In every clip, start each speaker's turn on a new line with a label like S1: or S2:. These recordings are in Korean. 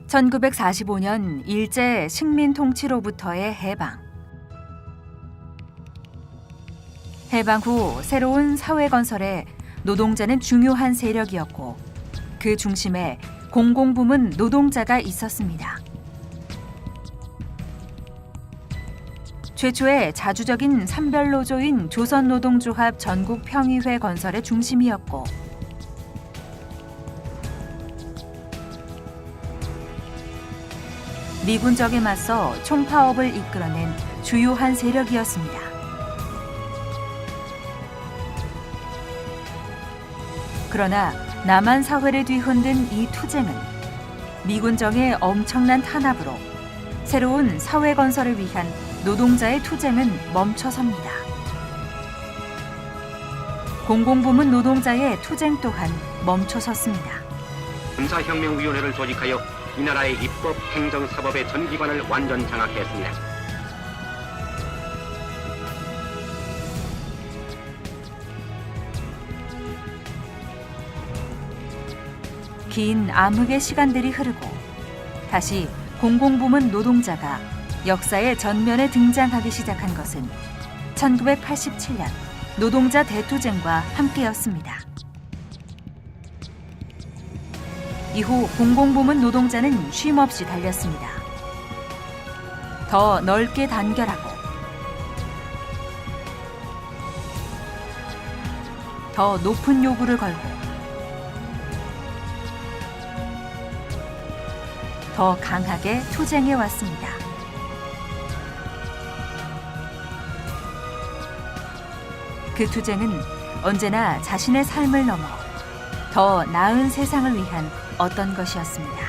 S1: 1945년 일제 식민 통치로부터의 해방. 해방 후 새로운 사회 건설에 노동자는 중요한 세력이었고 그 중심에 공공부문 노동자가 있었습니다. 최초의 자주적인 산별노조인 조선노동조합 전국평의회 건설의 중심이었고 미군적에 맞서 총파업을 이끌어낸 주요한 세력이었습니다. 그러나 남한 사회를 뒤흔든 이 투쟁은 미군정의 엄청난 탄압으로 새로운 사회 건설을 위한 노동자의 투쟁은 멈춰섭니다. 공공부문 노동자의 투쟁 또한 멈춰섰습니다.
S2: 군사혁명위원회를 조직하여 이 나라의 입법, 행정, 사법의 전 기관을 완전 장악했습니다.
S1: 긴 암흑의 시간들이 흐르고 다시 공공부문 노동자가 역사의 전면에 등장하기 시작한 것은 1987년 노동자 대투쟁과 함께였습니다. 이후 공공부문 노동자는 쉼없이 달렸습니다. 더 넓게 단결하고 더 높은 요구를 걸고 더 강하게 투쟁해 왔습니다. 그 투쟁은 언제나 자신의 삶을 넘어 더 나은 세상을 위한 어떤 것이었습니다.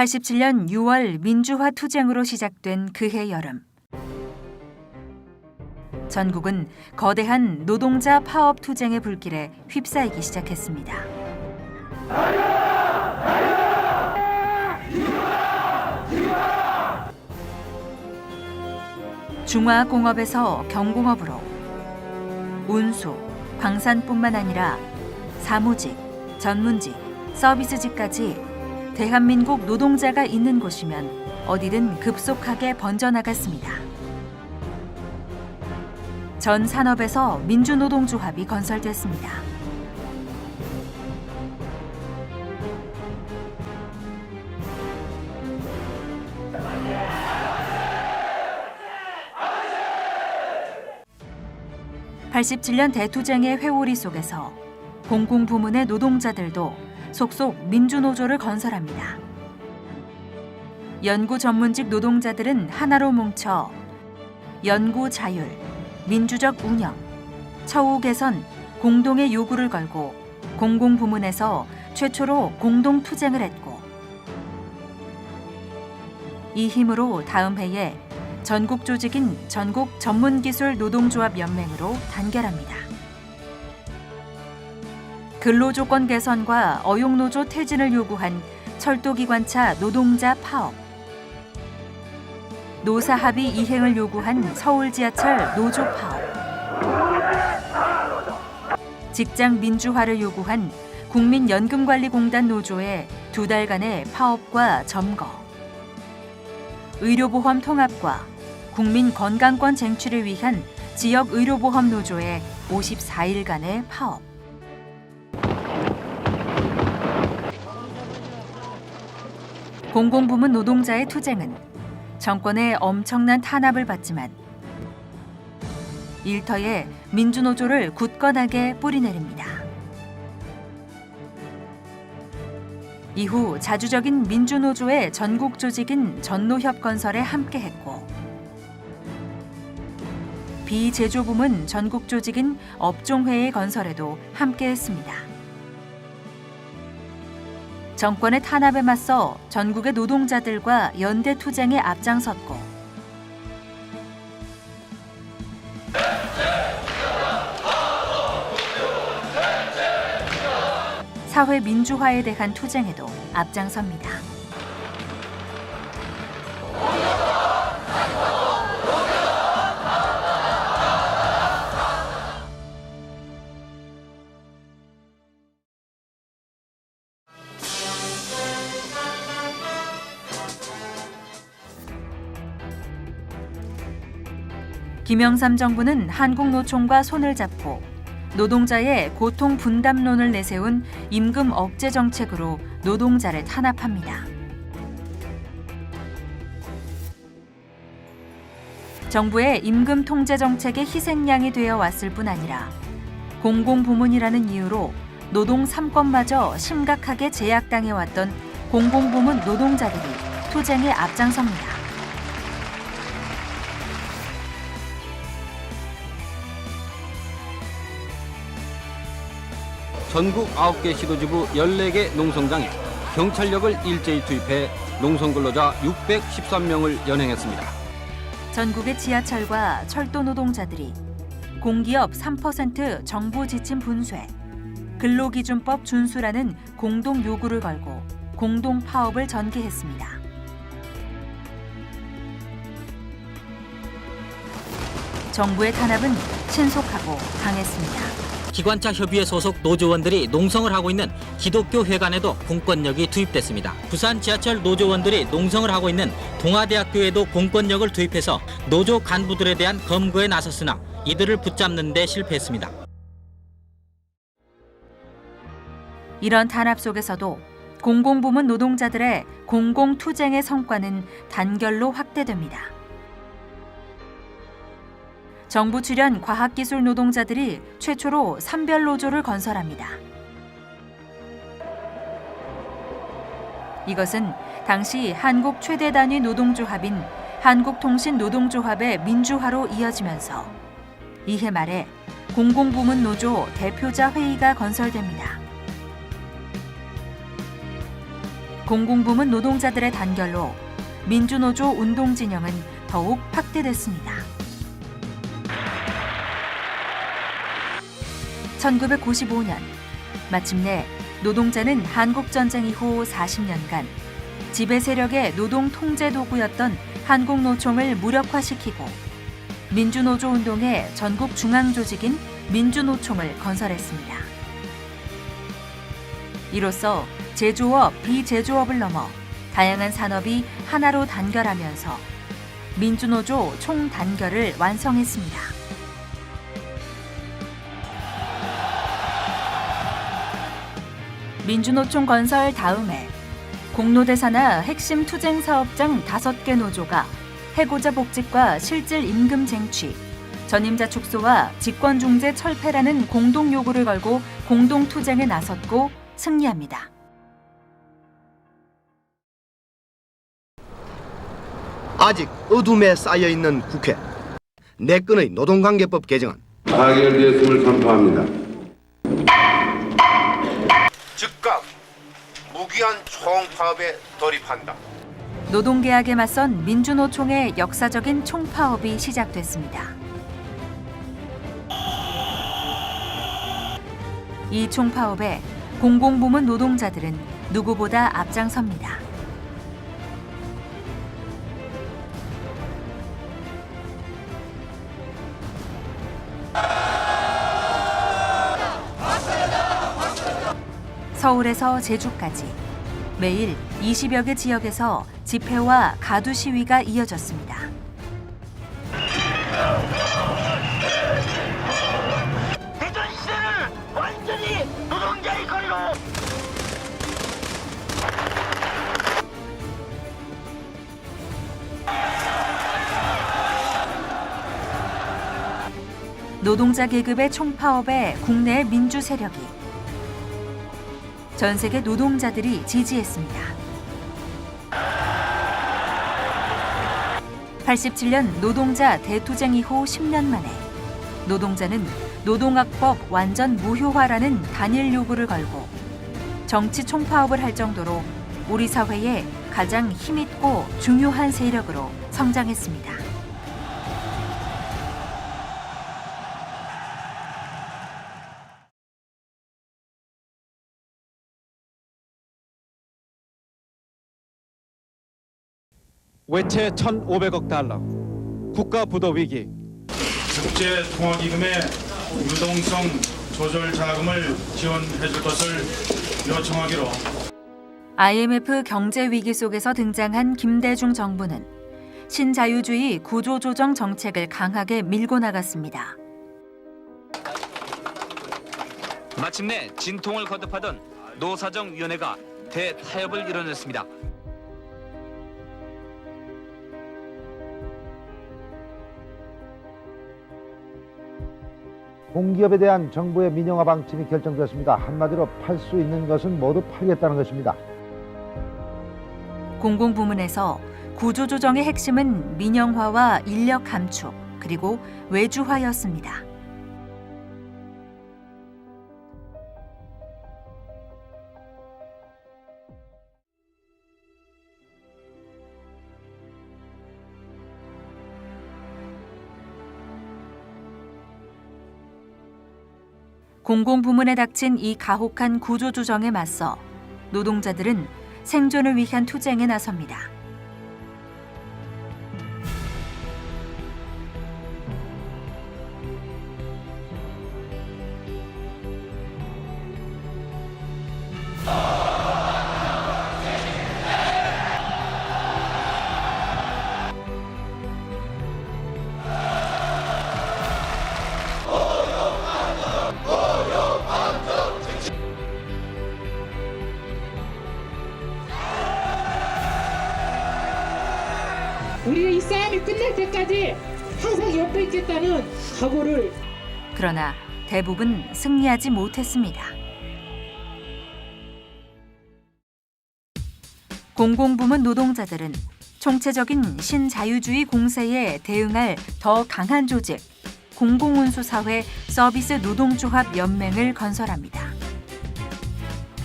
S1: (87년 6월) 민주화 투쟁으로 시작된 그해 여름. 전국은 거대한 노동자 파업 투쟁의 불길에 휩싸이기 시작했습니다. 중화공업에서 경공업으로 운수, 광산뿐만 아니라 사무직, 전문직, 서비스직까지 대한민국 노동자가 있는 곳이면 어디든 급속하게 번져나갔습니다. 전 산업에서 민주노동조합이 건설됐습니다. (87년) 대투쟁의 회오리 속에서 공공부문의 노동자들도 속속 민주노조를 건설합니다. 연구 전문직 노동자들은 하나로 뭉쳐 연구 자율, 민주적 운영, 처우 개선, 공동의 요구를 걸고 공공부문에서 최초로 공동투쟁을 했고 이 힘으로 다음 해에 전국 조직인 전국 전문기술노동조합연맹으로 단결합니다. 근로조건 개선과 어용노조 퇴진을 요구한 철도기관차 노동자 파업, 노사합의 이행을 요구한 서울지하철 노조 파업, 직장 민주화를 요구한 국민연금관리공단 노조의 2달간의 파업과 점거, 의료보험 통합과 국민건강권 쟁취를 위한 지역의료보험 노조의 54일간의 파업, 공공부문 노동자의 투쟁은 정권의 엄청난 탄압을 받지만 일터에 민주노조를 굳건하게 뿌리내립니다. 이후 자주적인 민주노조의 전국 조직인 전노협 건설에 함께했고 비제조부문 전국 조직인 업종회의 건설에도 함께했습니다. 정권의 탄압에 맞서 전국의 노동자들과 연대 투쟁에 앞장섰고 사회 민주화에 대한 투쟁에도 앞장섭니다. 김영삼 정부는 한국노총과 손을 잡고 노동자의 고통 분담론을 내세운 임금 억제 정책으로 노동자를 탄압합니다. 정부의 임금 통제 정책의 희생양이 되어 왔을 뿐 아니라 공공부문이라는 이유로 노동 3권마저 심각하게 제약당해왔던 공공부문 노동자들이 투쟁에 앞장섭니다.
S3: 전국 9개 시도지구 14개 농성장에 경찰력을 일제히 투입해 농성근로자 613명을 연행했습니다.
S1: 전국의 지하철과 철도 노동자들이 공기업 3% 정부 지침 분쇄, 근로기준법 준수라는 공동 요구를 걸고 공동 파업을 전개했습니다. 정부의 탄압은 신속하고 강했습니다.
S4: 기관차 협의회 소속 노조원들이 농성을 하고 있는 기독교 회관에도 공권력이 투입됐습니다. 부산 지하철 노조원들이 농성을 하고 있는 동아대학교에도 공권력을 투입해서 노조 간부들에 대한 검거에 나섰으나 이들을 붙잡는 데 실패했습니다.
S1: 이런 탄압 속에서도 공공부문 노동자들의 공공투쟁의 성과는 단결로 확대됩니다. 정부 출연 과학기술 노동자들이 최초로 산별노조를 건설합니다. 이것은 당시 한국 최대 단위 노동조합인 한국통신노동조합의 민주화로 이어지면서 이해 말에 공공부문 노조 대표자 회의가 건설됩니다. 공공부문 노동자들의 단결로 민주노조 운동진영은 더욱 확대됐습니다. 1995년 마침내 노동자는 한국전쟁 이후 40년간 지배 세력의 노동 통제 도구였던 한국노총을 무력화시키고 민주노조 운동의 전국 중앙 조직인 민주노총을 건설했습니다. 이로써 제조업, 비제조업을 넘어 다양한 산업이 하나로 단결하면서 민주노조 총단결을 완성했습니다. 민주노총 건설 다음에 공로대사나 핵심 투쟁사업장 5개 노조가 해고자 복직과 실질 임금 쟁취, 전임자 축소와 직권중재 철폐라는 공동 요구를 걸고 공동투쟁에 나섰고 승리합니다.
S5: 아직 어둠에 쌓여있는 국회, 내건의 노동관계법 개정안
S6: 타결되었음을 선포합니다.
S5: 즉각 무기한 총파업에 돌입한다.
S1: 노동계약에 맞선 민주노총의 역사적인 총파업이 시작됐습니다. 이 총파업에 공공부문 노동자들은 누구보다 앞장섭니다. 서울에서 제주까지 매일 20여 개 지역에서 집회와 가두 시위가 이어졌습니다.
S7: 대전시대를 완전히 노동자의 거리로
S1: 노동자 계급의 총파업에 국내 민주 세력이 전 세계 노동자들이 지지했습니다. 87년 노동자 대투쟁 이후 10년 만에 노동자는 노동학법 완전 무효화라는 단일 요구를 걸고 정치 총파업을 할 정도로 우리 사회의 가장 힘있고 중요한 세력으로 성장했습니다.
S8: 외채 1,500억 달러, 국가 부도 위기.
S9: 국제 통화기금의 유동성 조절 자금을 지원해 줄 것을 요청하기로.
S1: IMF 경제 위기 속에서 등장한 김대중 정부는 신자유주의 구조조정 정책을 강하게 밀고 나갔습니다.
S10: 마침내 진통을 거듭하던 노사정위원회가 대타협을 이뤄냈습니다.
S11: 공기업에 대한 정부의 민영화 방침이 결정되었습니다. 한마디로 팔 수 있는 것은 모두 팔겠다는 것입니다.
S1: 공공부문에서 구조조정의 핵심은 민영화와 인력 감축, 그리고 외주화였습니다. 공공부문에 닥친 이 가혹한 구조조정에 맞서 노동자들은 생존을 위한 투쟁에 나섭니다.
S12: 우리는 이 싸움이 끝날 때까지 항상 옆에 있겠다는 각오를.
S1: 그러나 대부분 승리하지 못했습니다. 공공부문 노동자들은 총체적인 신자유주의 공세에 대응할 더 강한 조직, 공공운수사회 서비스 노동조합 연맹을 건설합니다.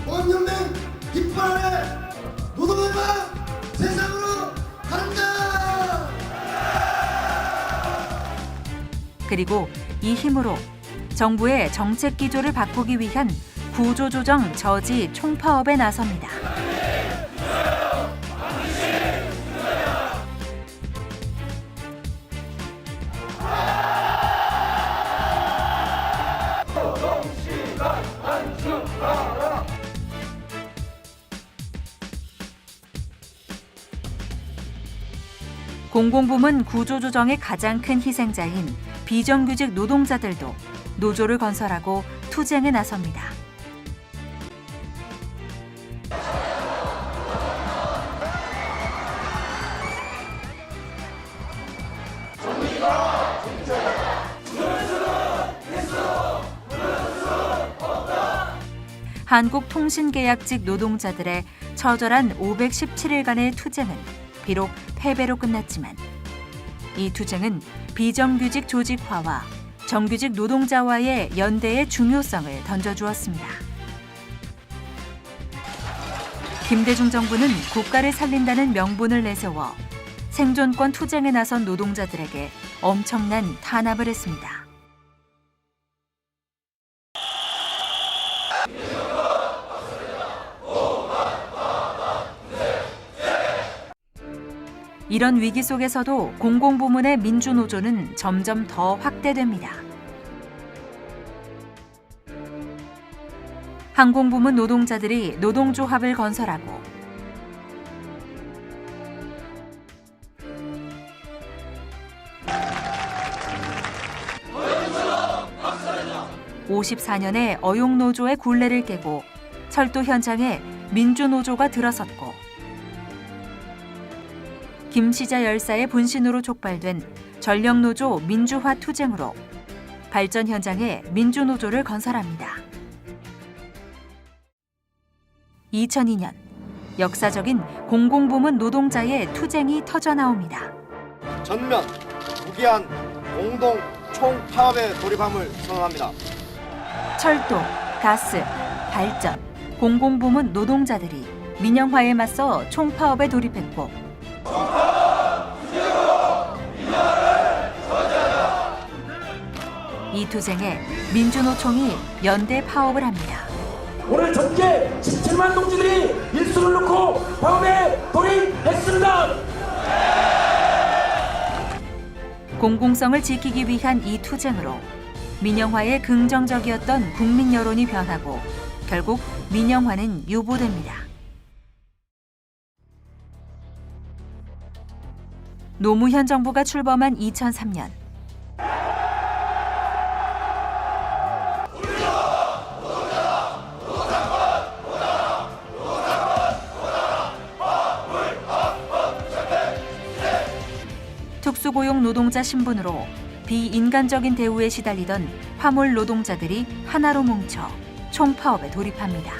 S13: 연맹 깃발 아래 노동의 방 세상으로 간다.
S1: 그리고 이 힘으로 정부의 정책 기조를 바꾸기 위한 구조조정 저지 총파업에 나섭니다. 공공부문 구조조정의 가장 큰 희생자인 비정규직 노동자들도 노조를 건설하고 투쟁에 나섭니다. 한국통신계약직 노동자들의 처절한 517일간의 투쟁은 비록 패배로 끝났지만 이 투쟁은 비정규직 조직화와 정규직 노동자와의 연대의 중요성을 던져주었습니다. 김대중 정부는 국가를 살린다는 명분을 내세워 생존권 투쟁에 나선 노동자들에게 엄청난 탄압을 했습니다. 이런 위기 속에서도 공공부문의 민주노조는 점점 더 확대됩니다. 항공부문 노동자들이 노동조합을 건설하고 54년에 어용노조의 굴레를 깨고 철도 현장에 민주노조가 들어섰고 김시자 열사의 분신으로 촉발된 전력노조 민주화 투쟁으로 발전 현장에 민주노조를 건설합니다. 2002년 역사적인 공공부문 노동자의 투쟁이 터져나옵니다.
S5: 전면 무기한 공동 총파업에 돌입함을 선언합니다.
S1: 철도, 가스, 발전, 공공부문 노동자들이 민영화에 맞서 총파업에 돌입했고 이 투쟁에 민주노총이 연대 파업을 합니다.
S7: 오늘 전체 17만 동지들이 일수를 놓고 파업에 돌입했습니다.
S1: 공공성을 지키기 위한 이 투쟁으로 민영화에 긍정적이었던 국민 여론이 변하고 결국 민영화는 유보됩니다. 노무현 정부가 출범한 2003년 특수고용 노동자 신분으로 비인간적인 대우에 시달리던 화물 노동자들이 하나로 뭉쳐 총파업에 돌입합니다.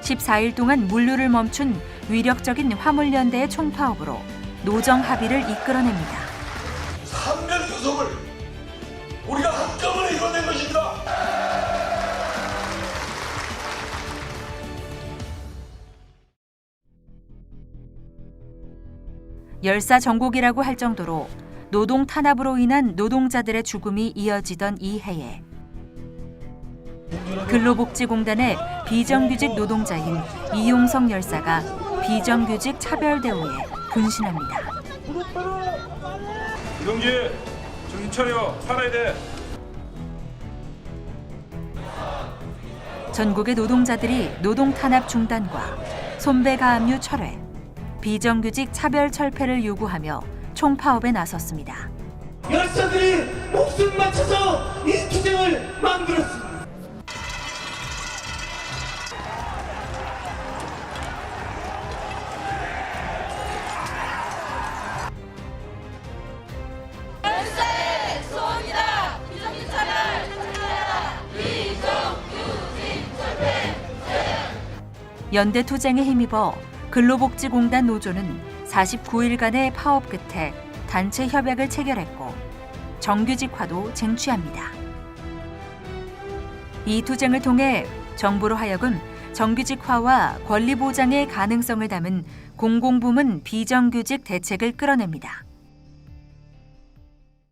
S1: 14일 동안 물류를 멈춘 위력적인 화물연대의 총파업으로 노정 합의를 이끌어냅니다.
S7: 상명교섭을 우리가 한꺼번에 이뤄낸 것입니다.
S1: 열사 정국이라고 할 정도로 노동 탄압으로 인한 노동자들의 죽음이 이어지던 이 해에 근로복지공단의 비정규직 노동자인 이용석 열사가 비정규직 차별 대우에 분신합니다.
S9: 이동기 정신 차려 살아야 돼.
S1: 전국의 노동자들이 노동 탄압 중단과 손배가압류 철회, 비정규직 차별 철폐를 요구하며 총파업에 나섰습니다.
S7: 열사들이 목숨 바쳐서 이 투쟁을 만들었습니다.
S14: 열사의 소원이다. 비정규직 차별 철폐하라. 비정규직 철폐.
S1: 연대 투쟁에 힘입어 근로복지공단 노조는 49일간의 파업 끝에 단체 협약을 체결했고 정규직화도 쟁취합니다. 이 투쟁을 통해 정부로 하여금 정규직화와 권리 보장의 가능성을 담은 공공부문 비정규직 대책을 끌어냅니다.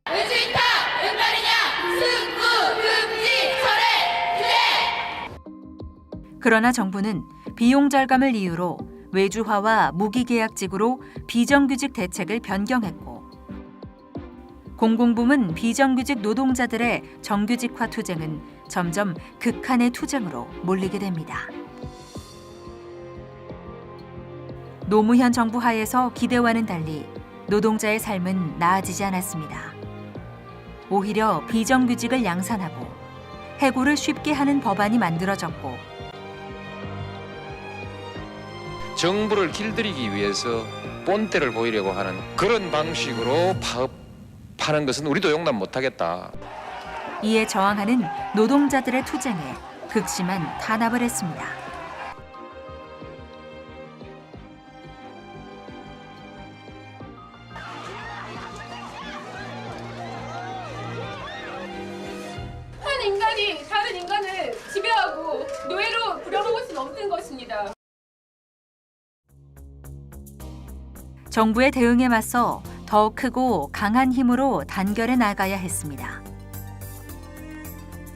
S14: 외주인타 웬 말이냐? 승구 금지 철회 규제.
S1: 그러나 정부는 비용 절감을 이유로 외주화와 무기계약직으로 비정규직 대책을 변경했고 공공부문 비정규직 노동자들의 정규직화 투쟁은 점점 극한의 투쟁으로 몰리게 됩니다. 노무현 정부 하에서 기대와는 달리 노동자의 삶은 나아지지 않았습니다. 오히려 비정규직을 양산하고 해고를 쉽게 하는 법안이 만들어졌고
S15: 정부를 길들이기 위해서 본때를 보이려고 하는 그런 방식으로 파업하는 것은 우리도 용납 못하겠다.
S1: 이에 저항하는 노동자들의 투쟁에 극심한 탄압을 했습니다.
S14: 한 인간이 다른 인간을 지배하고 노예로 부려먹을 수는 없는 것입니다.
S1: 정부의 대응에 맞서 더 크고 강한 힘으로 단결해 나가야 했습니다.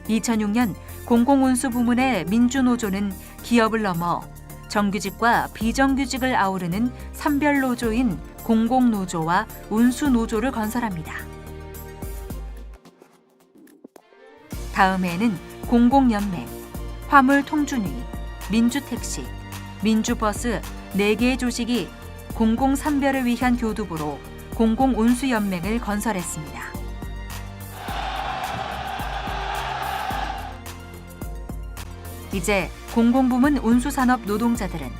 S1: 2006년 공공운수 부문의 민주노조는 기업을 넘어 정규직과 비정규직을 아우르는 산별노조인 공공노조와 운수노조를 건설합니다. 다음 해에는 공공연맹, 화물통준위, 민주택시, 민주버스 4개의 조직이 공공산별을 위한 교두보로 공공운수연맹을 건설했습니다. 이제 공공부문 운수산업 노동자들은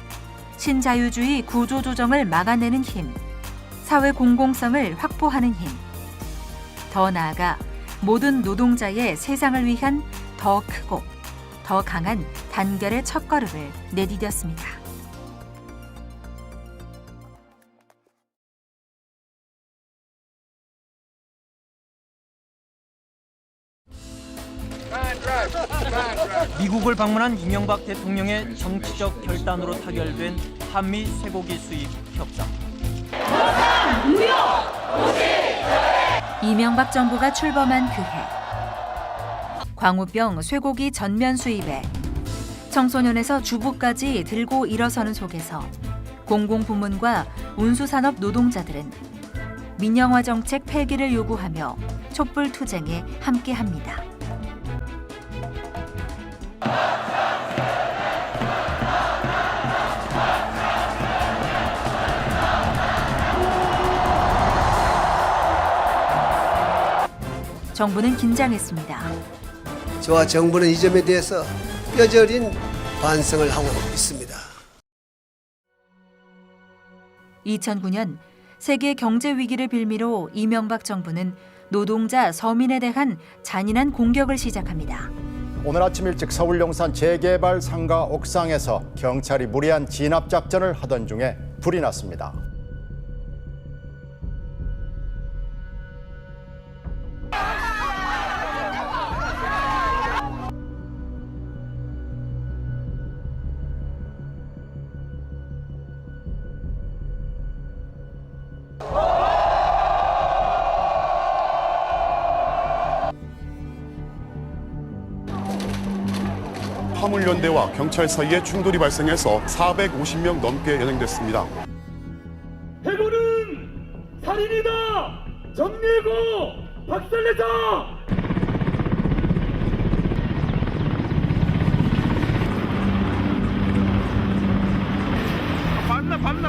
S1: 신자유주의 구조조정을 막아내는 힘, 사회 공공성을 확보하는 힘, 더 나아가 모든 노동자의 세상을 위한 더 크고 더 강한 단결의 첫걸음을 내디뎠습니다.
S16: 미국을 방문한 이명박 대통령의 정치적 결단으로 타결된 한미 쇠고기 수입 협상.
S1: 이명박 정부가 출범한 그해 광우병 쇠고기 전면 수입에 청소년에서 주부까지 들고 일어서는 속에서 공공부문과 운수산업 노동자들은 민영화 정책 폐기를 요구하며 촛불 투쟁에 함께합니다. 정부는 긴장했습니다.
S17: 저와 정부는 이 점에 대해서 뼈저린 반성을 하고 있습니다.
S1: 2009년 세계 경제 위기를 빌미로 이명박 정부는 노동자 서민에 대한 잔인한 공격을 시작합니다.
S18: 오늘 아침 일찍 서울 용산 재개발 상가 옥상에서 경찰이 무리한 진압 작전을 하던 중에 불이 났습니다.
S19: 화물연대와 경찰 사이에 충돌이 발생해서 450명 넘게 연행됐습니다.
S7: 해고는 살인이다! 정리해고! 박살내자!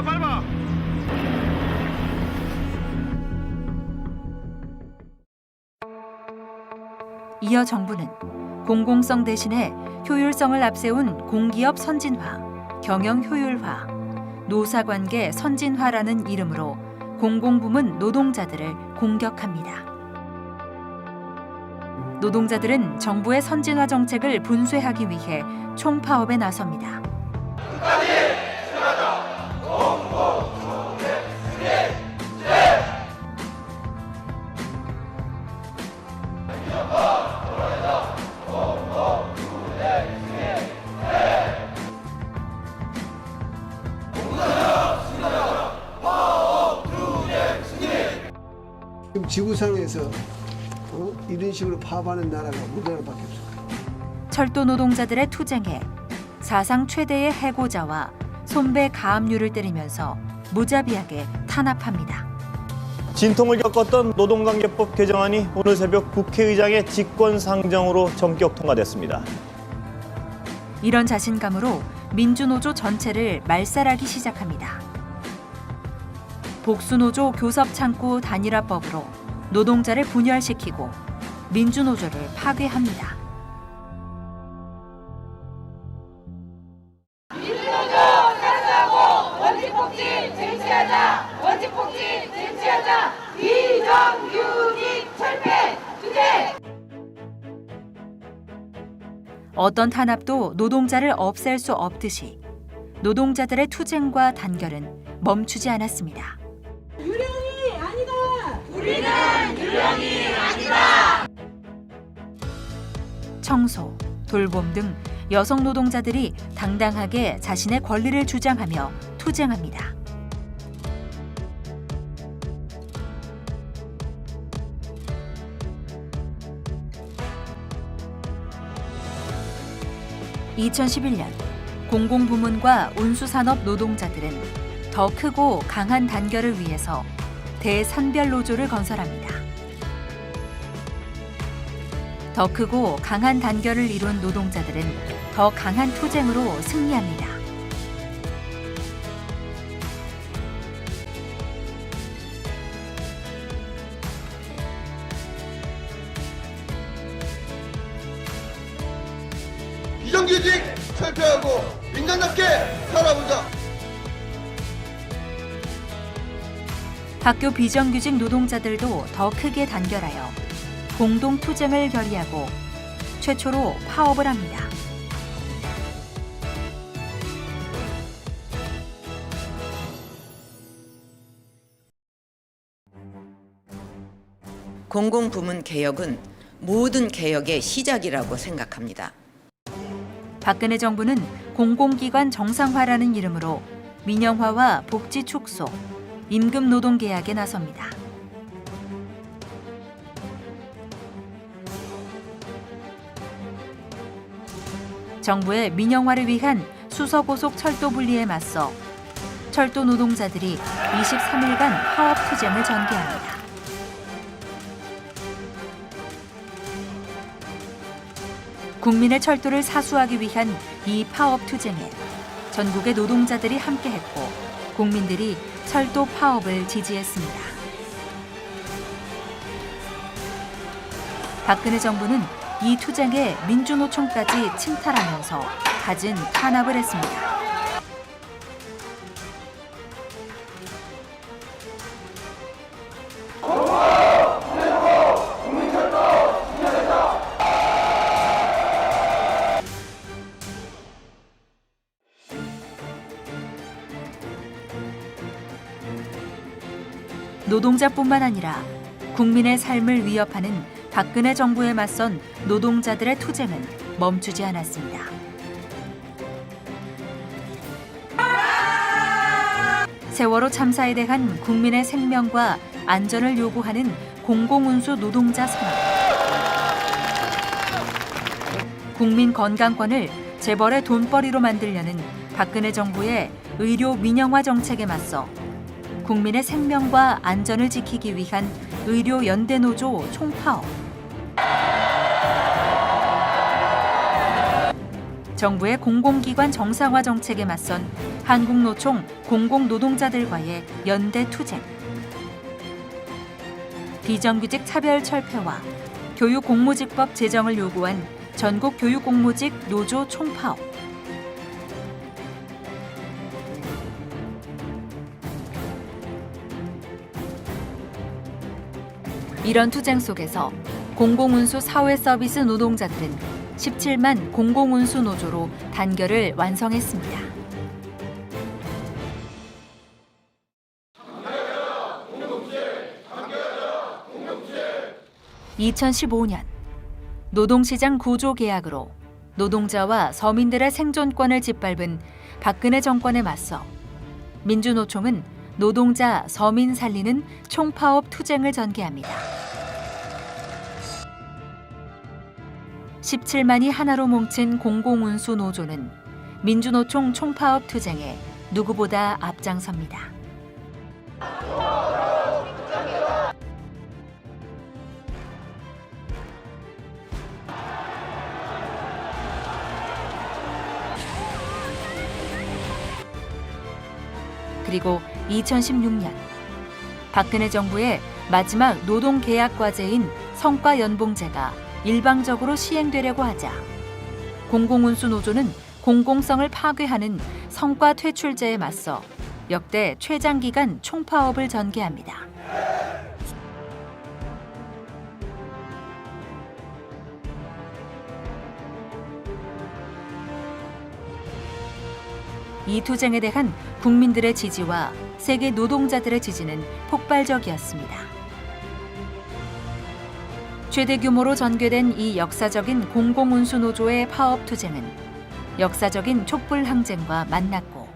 S7: 밟아!
S1: 이어 정부는 공공성 대신에 효율성을 앞세운 공기업 선진화, 경영 효율화, 노사관계 선진화라는 이름으로 공공부문 노동자들을 공격합니다. 노동자들은 정부의 선진화 정책을 분쇄하기 위해 총파업에 나섭니다.
S17: 지금 지구상에서 이런 식으로 파업하는 나라가 우리나라밖에 없어요.
S1: 철도 노동자들의 투쟁에 사상 최대의 해고자와 손배 가압류를 때리면서 무자비하게 탄압합니다.
S20: 진통을 겪었던 노동관계법 개정안이 오늘 새벽 국회의장의 직권상정으로 전격 통과됐습니다.
S1: 이런 자신감으로 민주노조 전체를 말살하기 시작합니다. 복수노조 교섭창구 단일화법으로 노동자를 분열시키고 민주노조를 파괴합니다.
S14: 민주노조 사랑하고 원칙복지 쟁취하자! 원칙복지 쟁취하자! 비정규직 철폐 투쟁!
S1: 어떤 탄압도 노동자를 없앨 수 없듯이 노동자들의 투쟁과 단결은 멈추지 않았습니다.
S14: 유령이 아니다! 우리는 유령이 아니다!
S1: 청소, 돌봄 등 여성 노동자들이 당당하게 자신의 권리를 주장하며 투쟁합니다. (2011년) 공공부문과 운수산업 노동자들은 더 크고 강한 단결을 위해서 대선별노조를 건설합니다. 더 크고 강한 단결을 이룬 노동자들은 더 강한 투쟁으로 승리합니다.
S13: 비정규직 철폐하고 인간답게 살아보자.
S1: 학교 비정규직 노동자들도 더 크게 단결하여 공동 투쟁을 결의하고 최초로 파업을 합니다.
S21: 공공부문 개혁은 모든 개혁의 시작이라고 생각합니다.
S1: 박근혜 정부는 공공기관 정상화라는 이름으로 민영화와 복지 축소, 임금 노동 계약에 나섭니다. 정부의 민영화를 위한 수서고속 철도 분리에 맞서 철도 노동자들이 23일간 파업 투쟁을 전개합니다. 국민의 철도를 사수하기 위한 이 파업 투쟁에 전국의 노동자들이 함께했고 국민들이 철도 파업을 지지했습니다. 박근혜 정부는 이 투쟁에 민주노총까지 침탈하면서 갖은 탄압을 했습니다. 노동자뿐만 아니라 국민의 삶을 위협하는 박근혜 정부에 맞선 노동자들의 투쟁은 멈추지 않았습니다. 세월호 참사에 대한 국민의 생명과 안전을 요구하는 공공운수 노동자 선언. 국민 건강권을 재벌의 돈벌이로 만들려는 박근혜 정부의 의료 민영화 정책에 맞서 국민의 생명과 안전을 지키기 위한 의료 연대 노조 총파업. 정부의 공공기관 정상화 정책에 맞선 한국노총 공공노동자들과의 연대 투쟁. 비정규직 차별 철폐와 교육공무직법 제정을 요구한 전국 교육공무직 노조 총파업. 이런 투쟁 속에서 공공운수 사회서비스 노동자들은 17만 공공운수 노조로 단결을 완성했습니다. (2015년) 노동시장 구조 계약으로 노동자와 서민들의 생존권을 짓밟은 박근혜 정권에 맞서 민주노총은 노동자, 서민 살리는 총파업 투쟁을 전개합니다. 17만이 하나로 뭉친 공공운수 노조는 민주노총 총파업 투쟁에 누구보다 앞장섭니다. 그리고 2016년 박근혜 정부의 마지막 노동계약 과제인 성과연봉제가 일방적으로 시행되려고 하자 공공운수 노조는 공공성을 파괴하는 성과퇴출제에 맞서 역대 최장기간 총파업을 전개합니다. 이 투쟁에 대한 국민들의 지지와 세계 노동자들의 지지는 폭발적이었습니다. 최대 규모로 전개된 이 역사적인 공공운수 노조의 파업 투쟁은 역사적인 촛불 항쟁과 만났고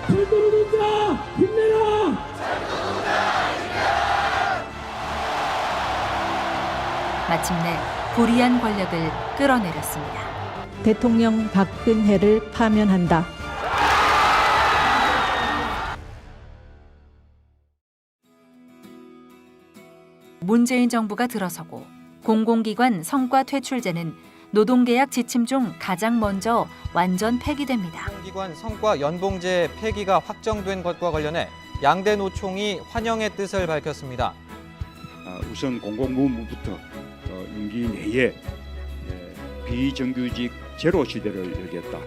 S7: 철도 노동자 힘내라!
S1: 마침내 불이한 권력을 끌어내렸습니다.
S21: 대통령 박근혜를 파면한다.
S1: 문재인 정부가 들어서고 공공기관 성과퇴출제는 노동계약 지침 중 가장 먼저 완전 폐기됩니다.
S22: 공공기관 성과연봉제 폐기가 확정된 것과 관련해 양대 노총이 환영의 뜻을 밝혔습니다.
S23: 우선 공공부문부터 임기 내에 비정규직 제로 시대를 열겠다.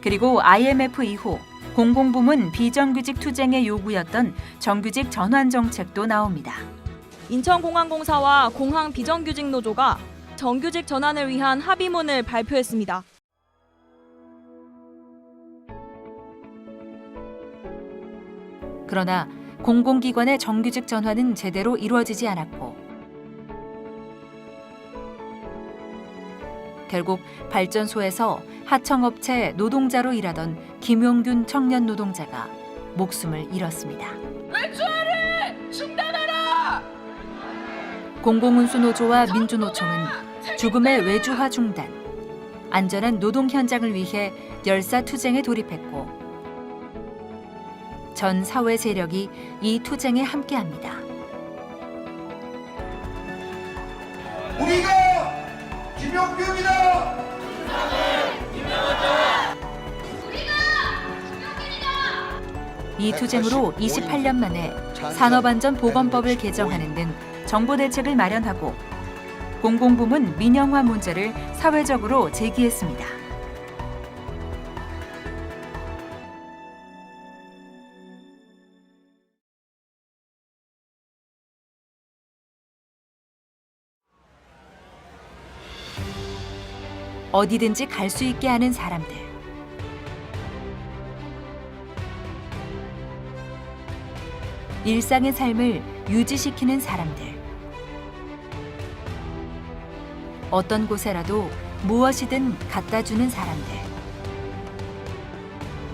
S1: 그리고 IMF 이후 공공부문 비정규직 투쟁의 요구였던 정규직 전환 정책도 나옵니다.
S24: 인천공항공사와 공항 비정규직 노조가
S2: 정규직 전환을 위한 합의문을 발표했습니다.
S1: 그러나 공공기관의 정규직 전환은 제대로 이루어지지 않았고 결국 발전소에서 하청업체 노동자로 일하던 김용균 청년 노동자가 목숨을 잃었습니다.
S14: 외주화를 중단하라!
S1: 공공운수노조와 민주노총은 죽음의 외주화 중단, 안전한 노동 현장을 위해 열사투쟁에 돌입했고 전 사회 세력이 이 투쟁에 함께합니다.
S13: 우리가 김용균이다.
S1: 이 투쟁으로 28년 만에 산업안전보건법을 개정하는 등 정부 대책을 마련하고 공공부문 민영화 문제를 사회적으로 제기했습니다. 어디든지 갈 수 있게 하는 사람들. 일상의 삶을 유지시키는 사람들. 어떤 곳에라도 무엇이든 갖다 주는 사람들.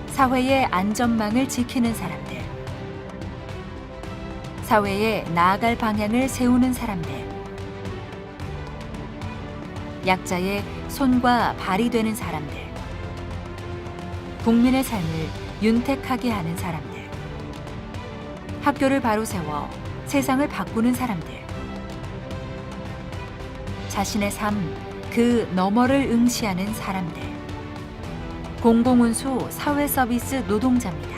S1: 사회의 안전망을 지키는 사람들. 사회에 나아갈 방향을 세우는 사람들. 약자의 손과 발이 되는 사람들. 국민의 삶을 윤택하게 하는 사람들. 학교를 바로 세워 세상을 바꾸는 사람들. 자신의 삶, 그 너머를 응시하는 사람들. 공공운수 사회서비스 노동자입니다.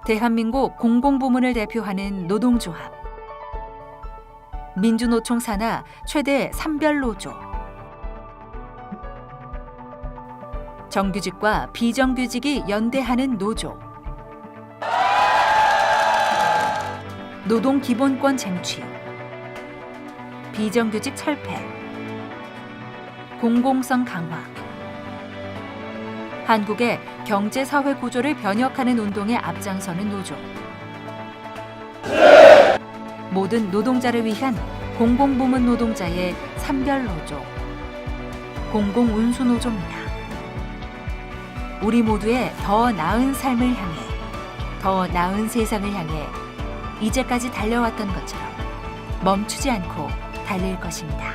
S1: 대한민국 공공부문을 대표하는 노동조합. 민주노총 산하 최대 산별노조. 정규직과 비정규직이 연대하는 노조. 노동기본권 쟁취. 비정규직 철폐. 공공성 강화. 한국의 경제사회 구조를 변혁하는 운동에 앞장서는 노조. 모든 노동자를 위한 공공부문 노동자의 산별노조. 공공운수노조입니다. 우리 모두의 더 나은 삶을 향해, 더 나은 세상을 향해 이제까지 달려왔던 것처럼 멈추지 않고 달릴 것입니다.